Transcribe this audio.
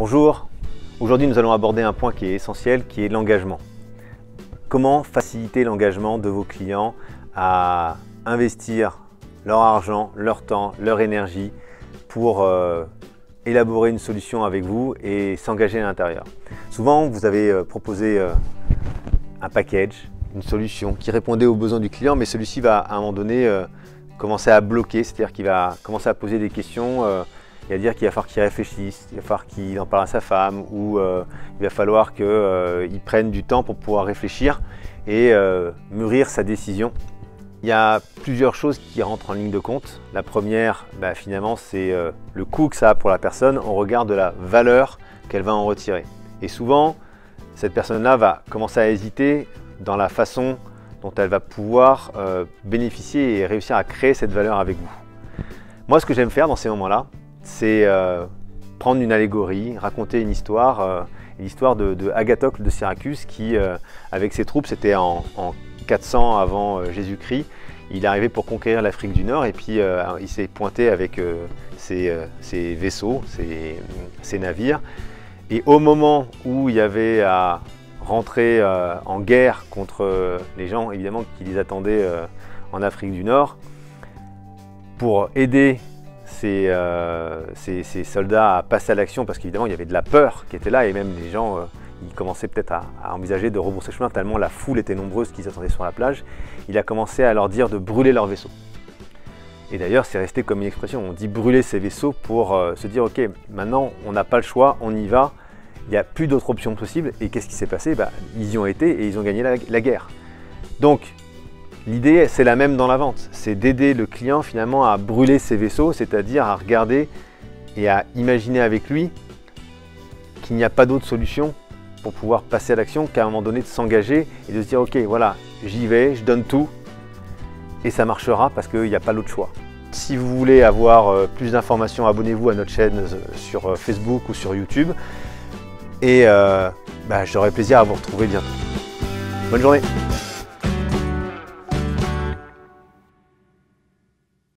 Bonjour, aujourd'hui nous allons aborder un point qui est essentiel, qui est l'engagement. Comment faciliter l'engagement de vos clients à investir leur argent, leur temps, leur énergie pour élaborer une solution avec vous et s'engager à l'intérieur. Souvent vous avez proposé un package, une solution qui répondait aux besoins du client, mais celui-ci va à un moment donné commencer à bloquer, c'est-à-dire qu'il va commencer à poser des questions. Il va dire qu'il va falloir qu'il réfléchisse, il va falloir qu'il en parle à sa femme ou il va falloir qu'il prenne du temps pour pouvoir réfléchir et mûrir sa décision. Il y a plusieurs choses qui rentrent en ligne de compte. La première, finalement, c'est le coût que ça a pour la personne au regard de la valeur qu'elle va en retirer. Et souvent, cette personne-là va commencer à hésiter dans la façon dont elle va pouvoir bénéficier et réussir à créer cette valeur avec vous. Moi, ce que j'aime faire dans ces moments-là, c'est prendre une allégorie, raconter une histoire, l'histoire de Agathocle de Syracuse qui, avec ses troupes, c'était en 400 avant Jésus-Christ, il est arrivé pour conquérir l'Afrique du Nord et puis il s'est pointé avec ses vaisseaux, ses navires. Et au moment où il y avait à rentrer en guerre contre les gens évidemment qui les attendaient en Afrique du Nord, pour aider ces soldats à passer à l'action, parce qu'évidemment il y avait de la peur qui était là et même les gens ils commençaient peut-être à envisager de rebrousser chemin tellement la foule était nombreuse qu'ils attendaient sur la plage. Il a commencé à leur dire de brûler leurs vaisseaux. Et d'ailleurs c'est resté comme une expression, on dit brûler ses vaisseaux pour se dire ok, maintenant on n'a pas le choix, on y va, il n'y a plus d'autres options possibles. Et qu'est-ce qui s'est passé? Ils y ont été et ils ont gagné la guerre. Donc l'idée, c'est la même dans la vente, c'est d'aider le client finalement à brûler ses vaisseaux, c'est-à-dire à regarder et à imaginer avec lui qu'il n'y a pas d'autre solution pour pouvoir passer à l'action qu'à un moment donné de s'engager et de se dire ok, voilà, j'y vais, je donne tout et ça marchera parce qu'il n'y a pas l'autre choix. Si vous voulez avoir plus d'informations, abonnez-vous à notre chaîne sur Facebook ou sur YouTube et j'aurai plaisir à vous retrouver bientôt. Bonne journée!